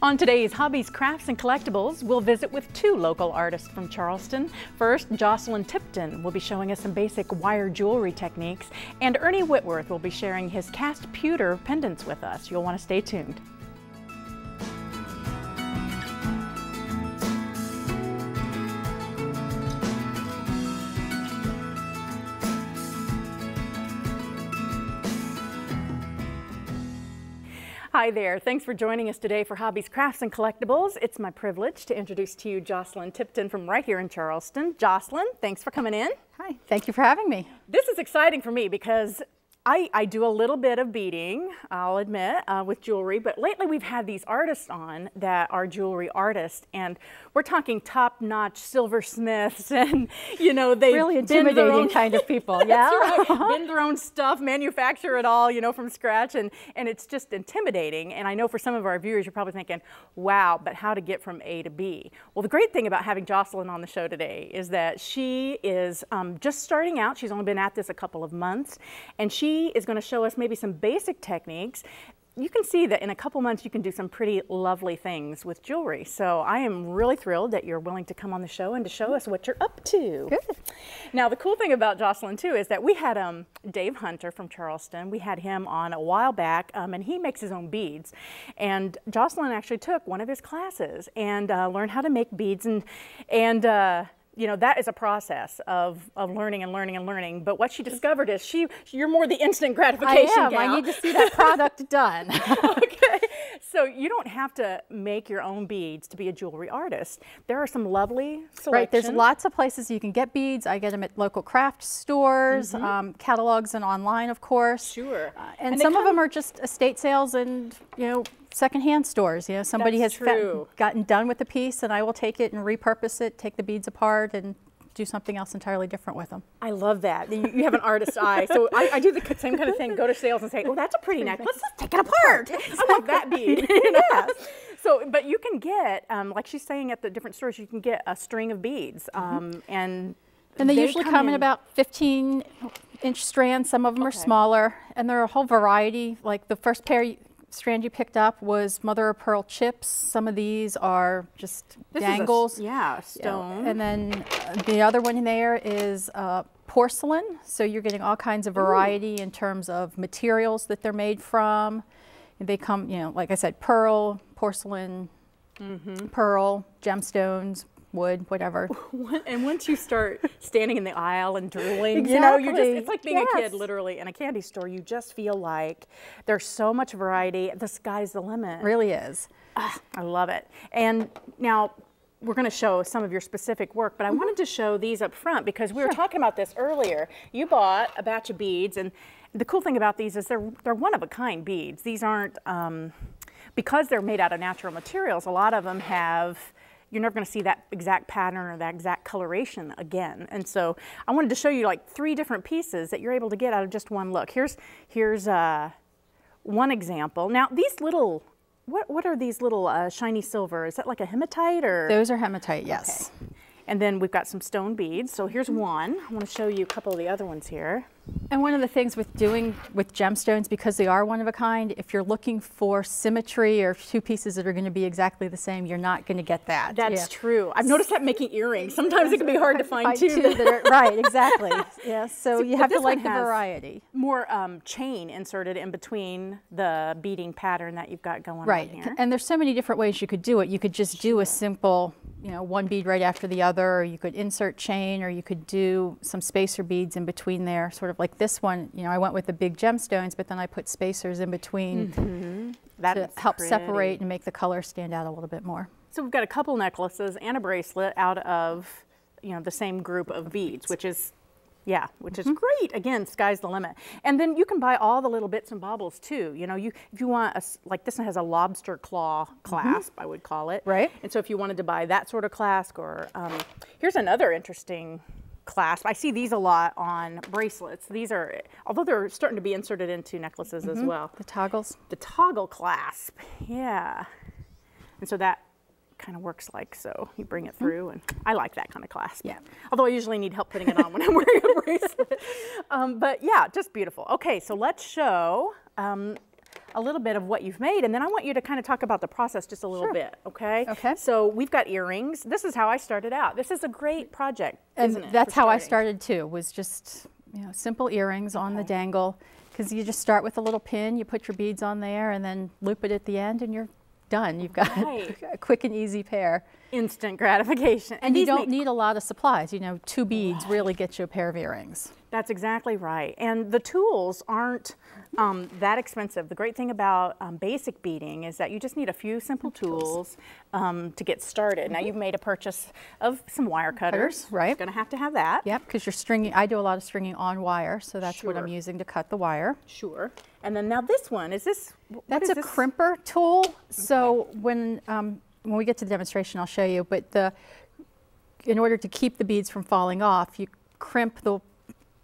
On today's Hobbies, Crafts, and Collectibles, we'll visit with two local artists from Charleston. First, Jocelyn Tipton will be showing us some basic wire jewelry techniques, and Ernie Whitworth will be sharing his cast pewter pendants with us. You'll want to stay tuned. Hi there, thanks for joining us today for Hobbies, Crafts, and Collectibles. It's my privilege to introduce to you Jocelyn Tipton from right here in Charleston. Jocelyn, thanks for coming in. Hi, thank you for having me. This is exciting for me because I do a little bit of beading, I'll admit, with jewelry, but lately we've had these artists on that are jewelry artists, and we're talking top-notch silversmiths, and you know, they really intimidating kind of people. Yeah, that's right. Bend their own stuff, manufacture it all, you know, from scratch, and it's just intimidating. And I know for some of our viewers, you're probably thinking, wow, but how to get from A to B? Well, the great thing about having Jocelyn on the show today is that she is just starting out. She's only been at this a couple of months, and she is going to show us maybe some basic techniques. You can see that in a couple months you can do some pretty lovely things with jewelry. So I am really thrilled that you're willing to come on the show and to show us what you're up to. Good. Now the cool thing about Jocelyn too is that we had Dave Hunter from Charleston. We had him on a while back, and he makes his own beads. And Jocelyn actually took one of his classes and learned how to make beads, and you know, that is a process of learning and learning and learning. But what she discovered is you're more the instant gratification gal. I need to see that product done. Okay. So you don't have to make your own beads to be a jewelry artist. There are some lovely selections. Right, there's lots of places you can get beads. I get them at local craft stores, catalogs, and online, of course. Sure. And some of them are just estate sales and, you know, secondhand stores. You know, somebody has gotten done with the piece, and I will take it and repurpose it, take the beads apart, and do something else entirely different with them. I love that. You have an artist's eye. So I do the same kind of thing, go to sales and say, oh, that's a pretty necklace. Let's take it apart. I want that bead. You know? Yes. So, but you can get, like she's saying at the different stores, you can get a string of beads. And they usually come in about 15-inch strands. Some of them are smaller, and there are a whole variety. Like the first strand you picked up was mother of pearl chips. Some of these are just dangles. Stone. Yeah, and then the other one there is porcelain. So you're getting all kinds of variety in terms of materials that they're made from. And they come, you know, like I said, pearl, porcelain, pearl, gemstones, wood, whatever. And once you start standing in the aisle and drooling, you know, it's like being a kid literally in a candy store. You just feel like there's so much variety. The sky's the limit. It really is. I love it. And now we're going to show some of your specific work, but I wanted to show these up front because we were talking about this earlier. You bought a batch of beads, and the cool thing about these is they're one-of-a-kind beads. These aren't, because they're made out of natural materials, a lot of them have, you're never going to see that exact pattern or that exact coloration again. And so I wanted to show you like 3 different pieces that you're able to get out of just one look. Here's one example. Now these little, what are these little shiny silver? Is that like a hematite or? Those are hematite, yes. Okay. And then we've got some stone beads. So here's one. I want to show you a couple of the other ones here. And one of the things with doing with gemstones, because they are one of a kind, if you're looking for symmetry or 2 pieces that are going to be exactly the same, you're not going to get that. That's true. I've noticed that making earrings. Sometimes it can be hard to find two that are, right, exactly. Yes, so you have to like the variety. More chain inserted in between the beading pattern that you've got going on here. And there's so many different ways you could do it. You could just do a simple, you know, one bead right after the other, or you could insert chain, or you could do some spacer beads in between there, sort of like this one. You know, I went with the big gemstones, but then I put spacers in between to help separate and make the color stand out a little bit more. So we've got a couple necklaces and a bracelet out of, you know, the same group of beads, which is, yeah, which is great. Again, sky's the limit. And then you can buy all the little bits and baubles too. You know, if you want, like this one has a lobster claw clasp, I would call it. Right. And so if you wanted to buy that sort of clasp, or here's another interesting clasp. I see these a lot on bracelets. These are, although they're starting to be inserted into necklaces as well. The toggles. The toggle clasp, yeah. And so that kind of works like so. You bring it through, and I like that kind of clasp. Yeah. Although I usually need help putting it on when I'm wearing a bracelet. But yeah, just beautiful. Okay, so let's show a a little bit of what you've made, and then I want you to kind of talk about the process just a little bit, okay? Okay. So we've got earrings. This is how I started out. This is a great project, isn't it? That's how I started too, was just, you know, simple earrings on the dangle, because you just start with a little pin, you put your beads on there, and then loop it at the end, and you're done. You've got a quick and easy pair. Instant gratification. And you don't need a lot of supplies. You know, 2 beads really get you a pair of earrings. That's exactly right. And the tools aren't that expensive. The great thing about basic beading is that you just need a few simple tools to get started. Now, you've made a purchase of some wire cutters. Right. You're going to have that. Yep, because you're stringing. I do a lot of stringing on wire, so that's what I'm using to cut the wire. Sure. And then now this one, is this? That's a crimper tool. So when we get to the demonstration, I'll show you. But in order to keep the beads from falling off, you crimp the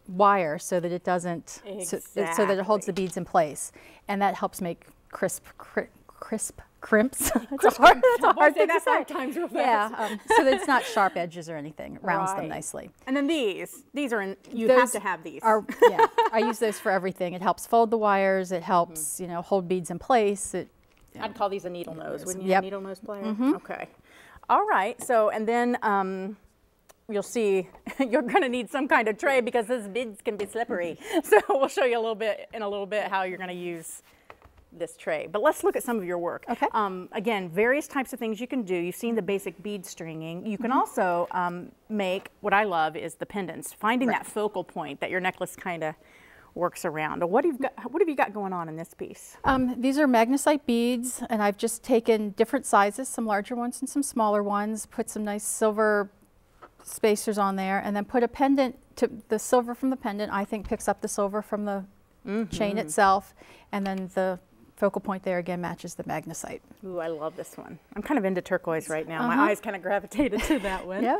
wire so that it doesn't, so that it holds the beads in place, and that helps make crisp crimps. That's a hard thing to say. 5 times real fast. Yeah, so that it's not sharp edges or anything. It rounds them nicely. And then these are you have to have these. Yeah, I use those for everything. It helps fold the wires. It helps you know, hold beads in place. I'd call these a needle nose, wouldn't you? A needle nose plier. Okay. All right. So and then you'll see you're going to need some kind of tray because those beads can be slippery. So we'll show you in a little bit how you're going to use this tray. But let's look at some of your work. Okay. Again, various types of things you can do. You've seen the basic bead stringing. You can also make, what I love is the pendants, finding that focal point that your necklace kind of works around. What have you got going on in this piece? These are magnesite beads, and I've just taken different sizes, some larger ones and some smaller ones, put some nice silver spacers on there, and then put a pendant to the silver from the pendant. I think picks up the silver from the chain itself, and then the focal point there again matches the magnesite. Ooh, I love this one. I'm kind of into turquoise right now. My eyes kind of gravitated to that one. Yeah.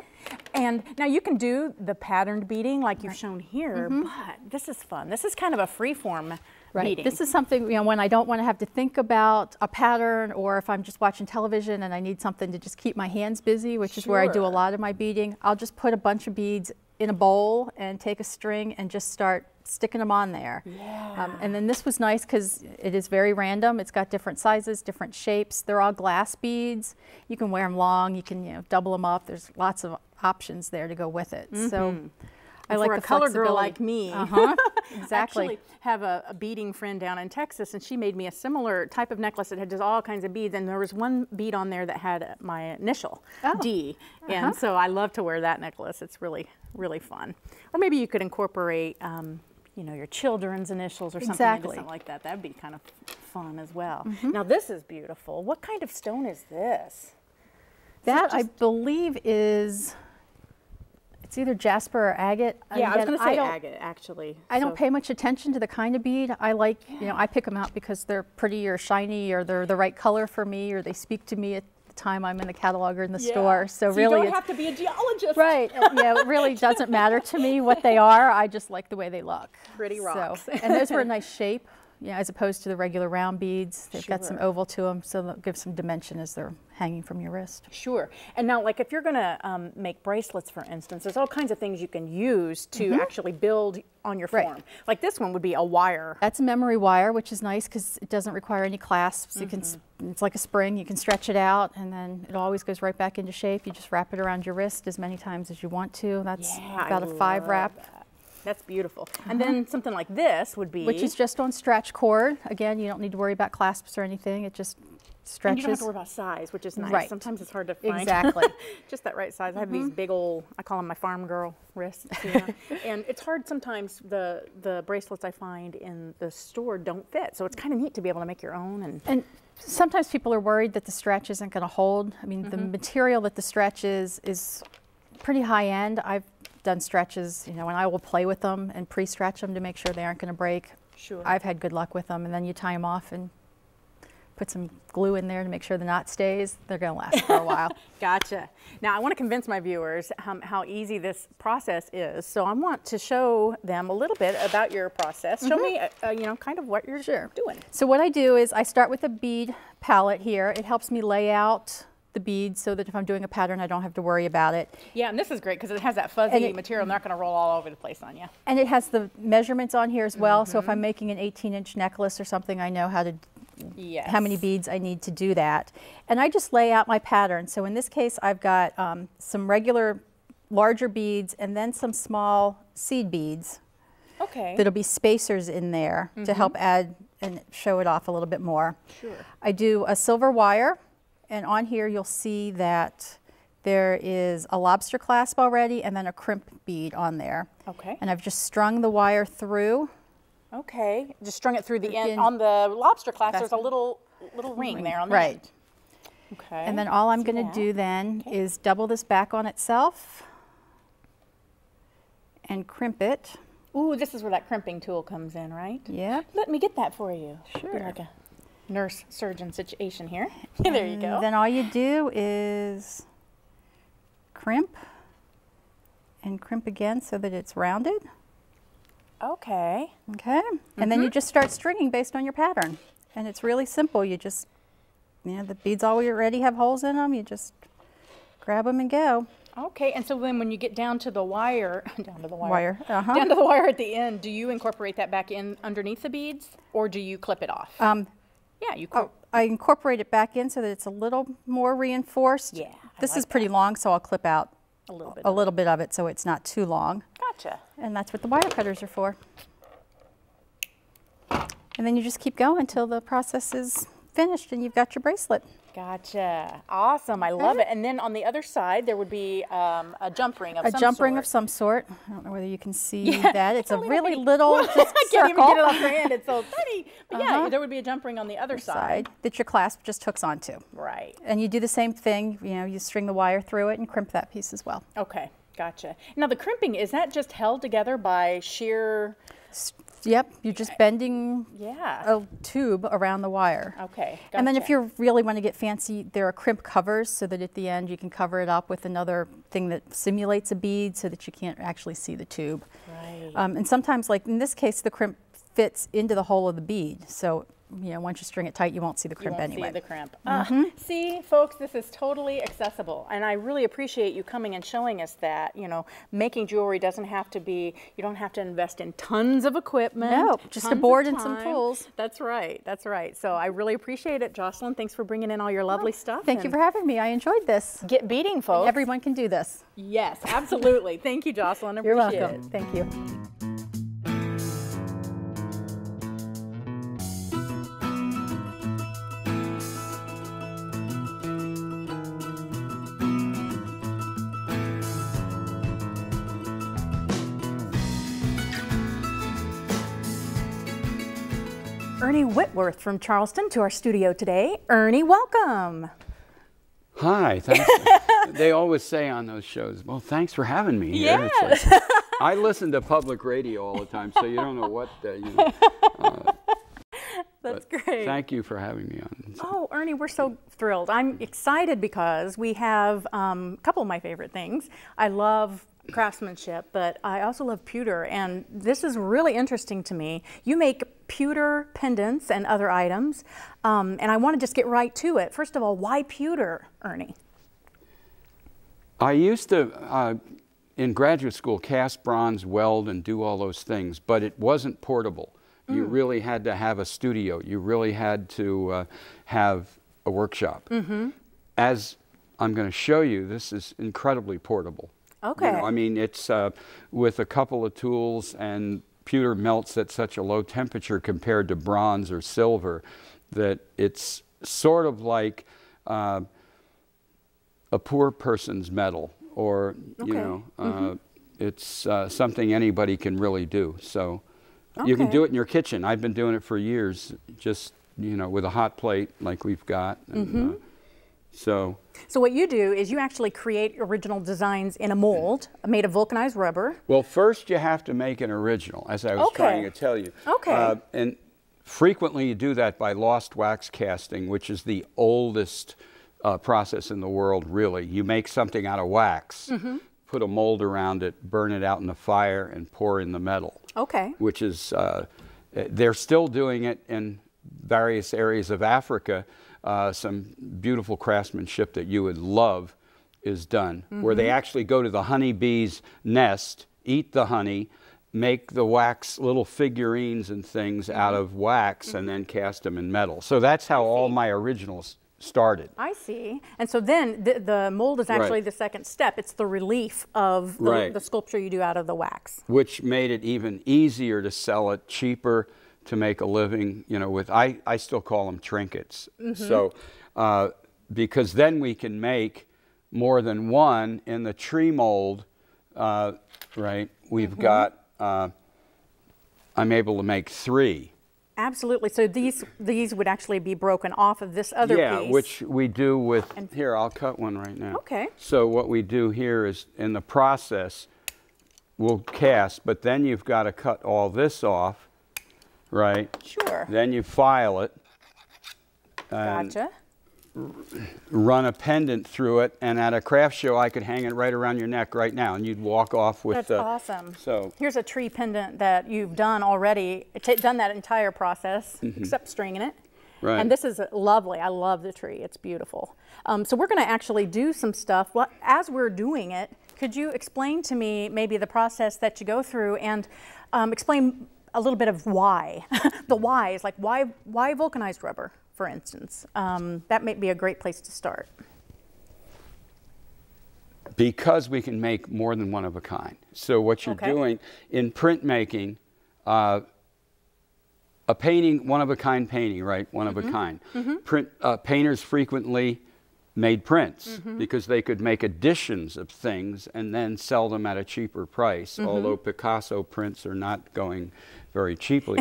And now you can do the patterned beading like you've shown here, but this is fun. This is kind of a free-form beading. This is something, you know, when I don't want to have to think about a pattern, or if I'm just watching television and I need something to just keep my hands busy, which is where I do a lot of my beading, I'll just put a bunch of beads in a bowl and take a string and just start sticking them on there. Yeah. And then this was nice because it is very random. It's got different sizes, different shapes. They're all glass beads. You can wear them long. You can, you know, double them up. There's lots of options there to go with it. So I like for the a color girl flexibility. like me. Exactly. I actually have a beading friend down in Texas, and she made me a similar type of necklace that had just all kinds of beads, and there was one bead on there that had my initial, D, and so I love to wear that necklace. It's really, really fun. Or maybe you could incorporate you know, your children's initials or something into something like that. That'd be kind of fun as well. Now this is beautiful. What kind of stone is this? That I believe is, it's either jasper or agate. Yeah, I was going to say agate, actually. I don't pay much attention to the kind of bead. I like, you know, I pick them out because they're pretty or shiny, or they're the right color for me, or they speak to me at the time I'm in the catalog or in the store. So really, you don't have to be a geologist. Right. Yeah, it really doesn't matter to me what they are. I just like the way they look. Pretty rocks. So, and those were a nice shape, yeah, as opposed to the regular round beads. They've got some oval to them, so they'll give some dimension as they're hanging from your wrist. Sure. And now, like if you're going to make bracelets, for instance, there's all kinds of things you can use to actually build on your form. Like this one would be a wire. That's a memory wire, which is nice because it doesn't require any clasps. You can, it's like a spring. You can stretch it out, and then it always goes right back into shape. You just wrap it around your wrist as many times as you want to. That's about a 5 wrap. That's beautiful. And then something like this would be... Which is just on stretch cord. Again, you don't need to worry about clasps or anything. It just stretches. And you don't have to worry about size, which is nice. Right. Sometimes it's hard to find. Exactly. Just that right size. I have these big old, I call them my farm girl wrists. You know? And it's hard sometimes, the bracelets I find in the store don't fit. So it's kind of neat to be able to make your own. And sometimes people are worried that the stretch isn't going to hold. I mean, the material that the stretch is pretty high end. I've done stretches, you know, and I will play with them and pre-stretch them to make sure they aren't going to break. Sure. I've had good luck with them, and then you tie them off and put some glue in there to make sure the knot stays. They're going to last for a while. Gotcha. Now I want to convince my viewers how easy this process is. So I want to show them a little bit about your process. Show me, you know, kind of what you're doing. So what I do is I start with a bead palette here. It helps me lay out the beads so that if I'm doing a pattern, I don't have to worry about it. Yeah, and this is great because it has that fuzzy material, not going to roll all over the place on you. And it has the measurements on here as well, so if I'm making an 18-inch necklace or something, I know how to Yes. how many beads I need to do that. And I just lay out my pattern. So in this case, I've got some regular larger beads and then some small seed beads. Okay. That'll be spacers in there to help add and show it off a little bit more. Sure. I do a silver wire, and on here you'll see that there is a lobster clasp already and then a crimp bead on there. Okay. And I've just strung the wire through. Okay. Just strung it through the end. On the lobster clasp, there's a little ring there on the end. Okay. And then all I'm going to do then is double this back on itself and crimp it. Ooh, this is where that crimping tool comes in, right? Yeah. Let me get that for you. Sure. Be like a nurse surgeon situation here. There you go. Then all you do is crimp and crimp again so that it's rounded. Okay. Okay. And then you just start stringing based on your pattern. And it's really simple. You just, the beads already have holes in them. You just grab them and go. Okay, and so then when you get down to the wire, down to the wire at the end, do you incorporate that back in underneath the beads, or do you clip it off? Yeah, you clip. I incorporate it back in so that it's a little more reinforced. Yeah, this is pretty long, so I'll clip out a little bit of it so it's not too long. Gotcha. And that's what the wire cutters are for. And then you just keep going until the process is finished and you've got your bracelet. Gotcha. Awesome. I love it. And then on the other side, there would be a jump ring of some sort. A jump ring of some sort. I don't know whether you can see that. It's a really little just I can't circle. even get it off your hand. It's so tiny. But yeah, there would be a jump ring on the other side that your clasp just hooks onto. Right. And you do the same thing. You string the wire through it and crimp that piece as well. Okay. Gotcha. Now the crimping, is that just held together by sheer... Yep, you're just bending a tube around the wire. Okay, gotcha. And then if you really want to get fancy, there are crimp covers so that at the end you can cover it up with another thing that simulates a bead so that you can't actually see the tube. Right. And sometimes, like in this case, the crimp fits into the hole of the bead. So, once you string it tight, you won't see the crimp anyway. See the crimp. See, folks, this is totally accessible. And I really appreciate you coming and showing us that, making jewelry doesn't have to be, you don't have to invest in tons of equipment. No, just a board and some tools. That's right. That's right. So I really appreciate it, Jocelyn. Thanks for bringing in all your lovely stuff. Thank you for having me. I enjoyed this. Get beading, folks. Everyone can do this. Yes, absolutely. Thank you, Jocelyn. You're welcome. Thank you. Ernie Whitworth from Charleston to our studio today. Ernie, welcome. Hi, thanks. They always say on those shows, well, thanks for having me here. Yes. Like, I listen to public radio all the time, so you don't know what, That's great. Thank you for having me on. Oh, Ernie, we're so thrilled. I'm excited because we have a couple of my favorite things. I love craftsmanship, but I also love pewter, and this is really interesting to me. You make pewter pendants and other items, and I want to just get right to it. First of all, why pewter, Ernie? I used to, in graduate school, cast bronze, weld, and do all those things, but it wasn't portable. You really had to have a studio. You really had to have a workshop. As I'm going to show you, this is incredibly portable. Okay. I mean, it's with a couple of tools, and pewter melts at such a low temperature compared to bronze or silver that it's sort of like a poor person's metal, or it's something anybody can really do. So you can do it in your kitchen. I've been doing it for years, just with a hot plate like we've got. And, So what you do is you actually create original designs in a mold made of vulcanized rubber. Well, first you have to make an original, as I was trying to tell you. Okay. And frequently you do that by lost wax casting, which is the oldest process in the world, really. You make something out of wax, put a mold around it, burn it out in the fire, and pour in the metal. Okay. Which is, they're still doing it in various areas of Africa. Some beautiful craftsmanship that you would love is done, where they actually go to the honeybee's nest, eat the honey, make the wax little figurines and things out of wax and then cast them in metal. So that's how all my originals started. I see. And so then the mold is actually the second step. It's the relief of the sculpture you do out of the wax. Which made it even easier to sell it, cheaper to make a living, you know, with, I still call them trinkets. So, because then we can make more than one in the tree mold, right? We've got, I'm able to make 3. Absolutely. So these would actually be broken off of this other piece. Yeah, which we do with, here, I'll cut one right now. Okay. So what we do here is, in the process, we'll cast, but then you've got to cut all this off, right? Sure. Then you file it. Gotcha. Run a pendant through it, and at a craft show I could hang it right around your neck right now, and you'd walk off with. That's awesome. So here's a tree pendant that you've done already. Done that entire process, except stringing it. Right. And this is lovely. I love the tree. It's beautiful. So we're going to actually do some stuff. Well, as we're doing it, could you explain to me maybe the process that you go through, and explain a little bit of why? The why is like why vulcanized rubber, for instance. That may be a great place to start. Because we can make more than one of a kind. So what you're doing in printmaking, a painting, one of a kind painting, right? One of a kind. Painters frequently made prints because they could make editions of things and then sell them at a cheaper price, although Picasso prints are not going very cheaply.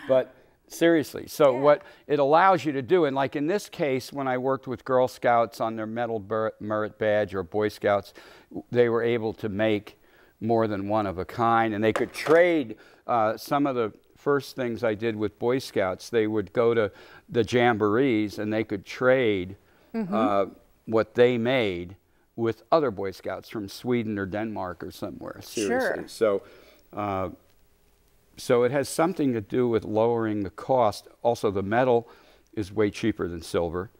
But seriously, so what it allows you to do, and like in this case, when I worked with Girl Scouts on their Metal Merit Badge, or Boy Scouts, they were able to make more than one of a kind, and they could trade. Some of the first things I did with Boy Scouts, they would go to the jamborees and they could trade what they made with other Boy Scouts from Sweden or Denmark or somewhere. Seriously. Sure. So, so it has something to do with lowering the cost. Also, the metal is way cheaper than silver,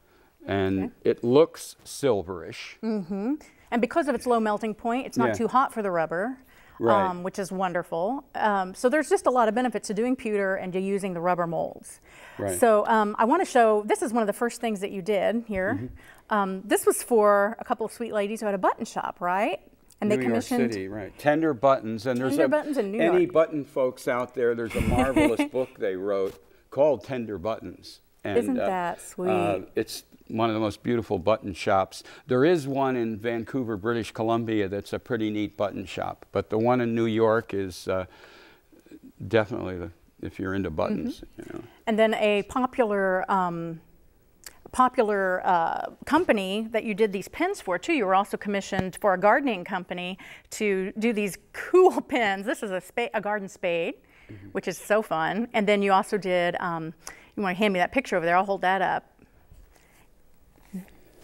and it looks silverish. And because of its low melting point, it's not too hot for the rubber, which is wonderful. So there's just a lot of benefits to doing pewter and to using the rubber molds. So I want to show, this is one of the first things that you did here. This was for a couple of sweet ladies who had a button shop, right? And they commissioned New York City, right? Tender Buttons, and there's buttons in New York. Any button folks out there, there's a marvelous book they wrote called Tender Buttons. And, isn't that sweet? It's one of the most beautiful button shops. There is one in Vancouver, British Columbia, that's a pretty neat button shop. But the one in New York is definitely if you're into buttons. You know. And then a popular company that you did these pins for too. You were also commissioned for a gardening company to do these cool pins. This is a garden spade, which is so fun. And then you also did, you want to hand me that picture over there, I'll hold that up.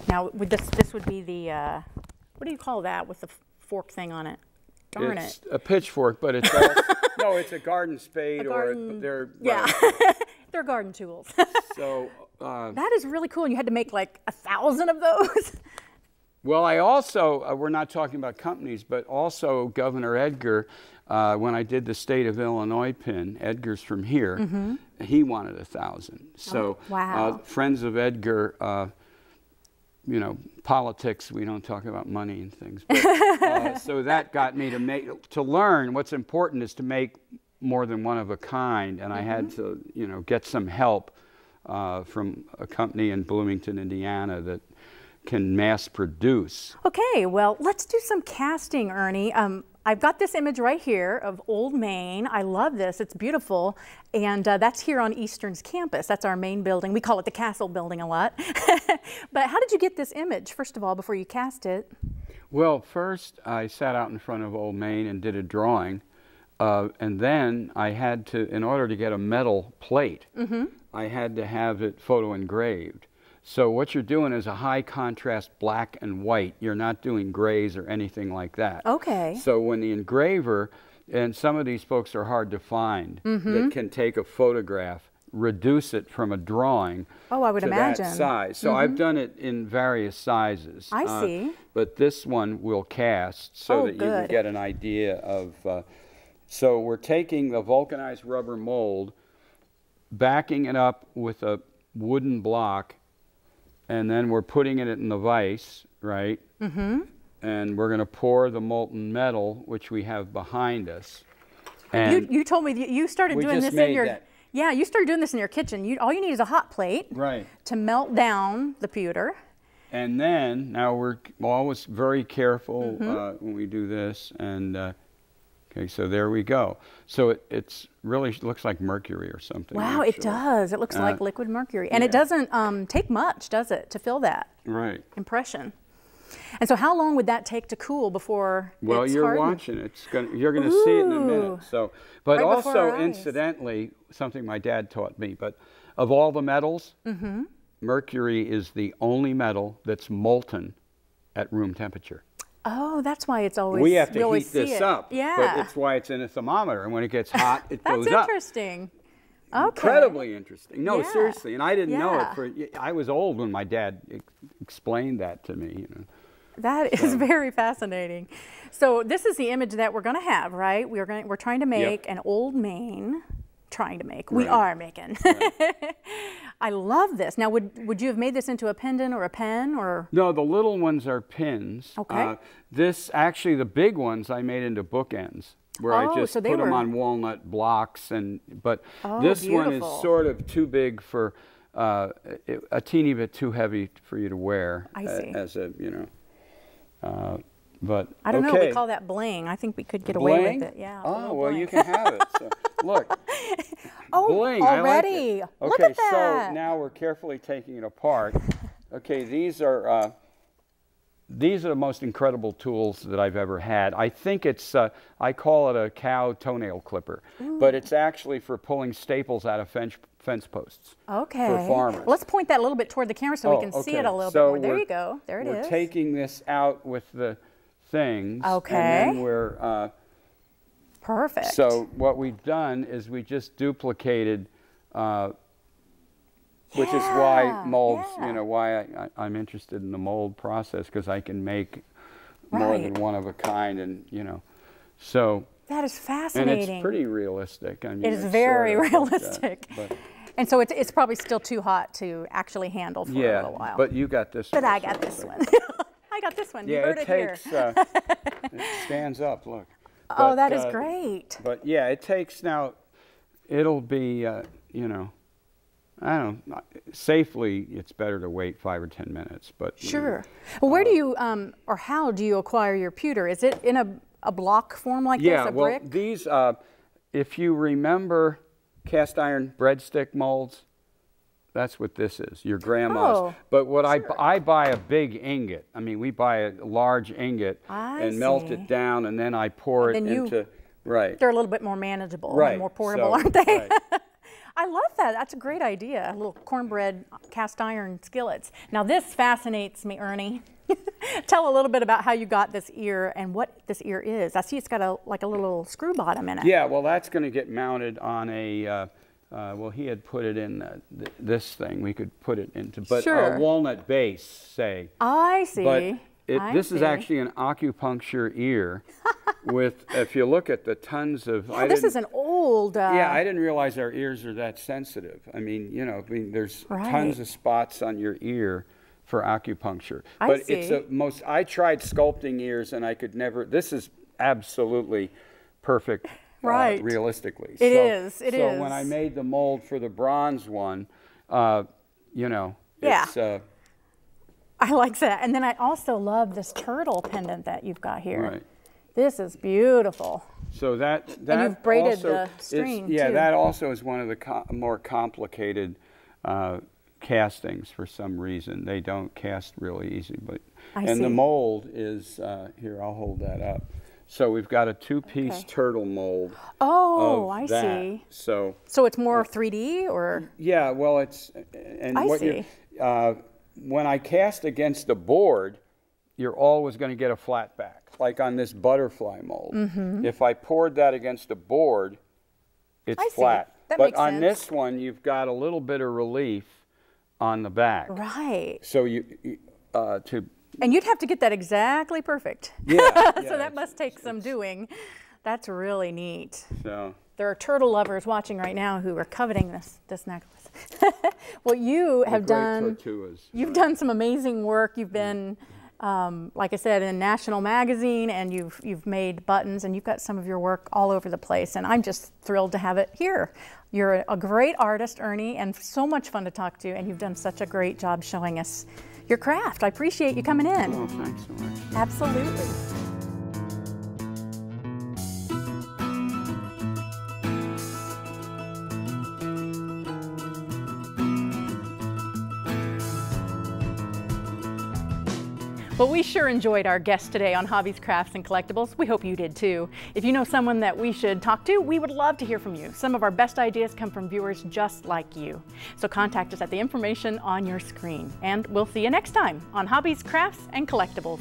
Now with this would be the, what do you call that with the fork thing on it? Darn it. It's a pitchfork, but it's all, no, it's a garden spade, or they're they're garden tools. So that is really cool. And you had to make like 1,000 of those. Well, I also, we're not talking about companies, but also Governor Edgar, when I did the state of Illinois pin, Edgar's from here, he wanted 1,000. So friends of Edgar, you know, politics, we don't talk about money and things. But, so that got me to learn what's important is to make more than one of a kind. And I had to, you know, get some help from a company in Bloomington, Indiana that can mass produce. Okay, well, let's do some casting, Ernie. I've got this image right here of Old Maine. I love this, it's beautiful. And that's here on Eastern's campus. That's our main building. We call it the Castle Building a lot. But how did you get this image, first of all, before you cast it? Well, first I sat out in front of Old Maine and did a drawing. And then I had to, in order to get a metal plate, I had to have it photo engraved. So what you're doing is a high contrast black and white. You're not doing grays or anything like that. Okay. So when the engraver, and some of these folks are hard to find, that can take a photograph reduce it from a drawing Oh, I would to imagine. that size. So I've done it in various sizes. I see. But this one will cast so Oh, that you can good. get an idea of. So we're taking the vulcanized rubber mold, backing it up with a wooden block, and then we're putting it in the vise, right? Mm-hmm. And we're going to pour the molten metal, which we have behind us. And You told me that you started we doing just this in made your that. Yeah, you started doing this in your kitchen. All you need is a hot plate Right. to melt down the pewter. And then, now we're always very careful Mm-hmm. when we do this. And, okay, so there we go. So it's really looks like mercury or something. Wow, it actually. does. It looks like liquid mercury. And it doesn't take much, does it, to fill that Right. impression? And so how long would that take to cool before Well, it's you're hardened? watching. You're going to see it in a minute. Ooh. So, but Right before our also, eyes. incidentally, something my dad taught me. But of all the metals, mercury is the only metal that's molten at room temperature. Oh, that's why it's always We have to always heat see this it. up, Yeah. but it's why it's in a thermometer. And when it gets hot, it That's goes up. interesting. Okay. Incredibly interesting. No, Yeah. seriously. And I didn't know Yeah. it. I was old when my dad explained that to me. You know. That is very fascinating. So this is the image that we're going to have, right? We're trying to make an old Maine. We Right. are making. I love this. Now, would you have made this into a pendant or a pen or? No, the little ones are pins. Okay. This, actually, the big ones I made into bookends, where I Oh, just so put they them were- on walnut blocks. But Oh, this one beautiful. is sort of too big for, a teeny bit too heavy for you to wear. I see. As a, but I don't know. okay. We call that bling. I think we could get away Bling? with it. Yeah. a Oh, little well, bling. you can have it. So, look. Oh, Bling. I like already. it. Look Okay, at that. so now we're carefully taking it apart. Okay, these are the most incredible tools that I've ever had. I think it's, I call it a cow toenail clipper, but it's actually for pulling staples out of fence posts. Okay. For farmers. Let's point that a little bit toward the camera so we can see it a little bit more. There you go. There it is. We're taking this out with the things. Okay. And then we're, Perfect. so what we've done is we just duplicated, which is why molds, yeah. why I'm interested in the mold process, because I can make more than Right. one of a kind, and so. That is And fascinating. it's pretty realistic. I mean, It is it's very sort of like that, realistic. but- And so it's probably still too hot to actually handle for a yeah, little while. but you got this one. But I so got it's this like- one. I got this one. You Yeah, heard it it takes, here. it stands up, look. Oh, But, that is great. But yeah, it takes now, it'll be, I don't know, safely it's better to wait 5 or 10 minutes. But Sure. Well, where do you, or how do you acquire your pewter? Is it in a block form like yeah, this, a well, brick? these, if you remember cast iron breadstick molds, that's what this is, your grandma's. Oh, but what I buy a big ingot. I mean, we buy a large ingot and melt see. it down, and then I pour it And then you- into, right. They're a little bit more manageable Right, and more portable, so- aren't they? right. I love that. That's a great idea. Little cornbread cast iron skillets. Now this fascinates me, Ernie. Tell a little bit about how you got this ear and what this ear is. I see it's got like a little screw bottom in it. Yeah, well, that's going to get mounted on a, well, he had put it in this thing. We could put it into, but Sure. a walnut base, say. I see. But this is see. actually an acupuncture ear with, if you look at the tons of... Yeah, this is an old... yeah, I didn't realize our ears are that sensitive. I mean, there's tons of spots on your ear for acupuncture. But it's I tried sculpting ears and I could never... This is absolutely perfect. Right. Realistically. It is. So when I made the mold for the bronze one, Yeah. it's... I like that. And then I also love this turtle pendant that you've got here. Right. This is beautiful. So that And you've braided also the is- string, yeah, too. that also is one of the more complicated castings for some reason. They don't cast really easy, but the see. mold is here. I'll hold that up. So we've got a two-piece turtle mold. Oh, of I that. see. So So it's more 3D or? yeah, well, it's I see. when I cast against a board, you're always going to get a flat back, like on this butterfly mold. Mm-hmm. If I poured that against a board, it's I see. flat. That but makes on sense. this one, you've got a little bit of relief on the back. Right. So And you'd have to get that exactly perfect. Yeah. So that must take some doing. That's really neat. So. There are turtle lovers watching right now who are coveting this necklace. Well, you have done some amazing work. You've been, like I said, in National Magazine, and you've made buttons, and you've got some of your work all over the place. And I'm just thrilled to have it here. You're a great artist, Ernie, and so much fun to talk to. And you've done such a great job showing us your craft. I appreciate you coming in. Oh, thanks so much. Absolutely. Well, we sure enjoyed our guest today on Hobbies, Crafts, and Collectibles. We hope you did too. If you know someone that we should talk to, we would love to hear from you. Some of our best ideas come from viewers just like you. So contact us at the information on your screen. And we'll see you next time on Hobbies, Crafts, and Collectibles.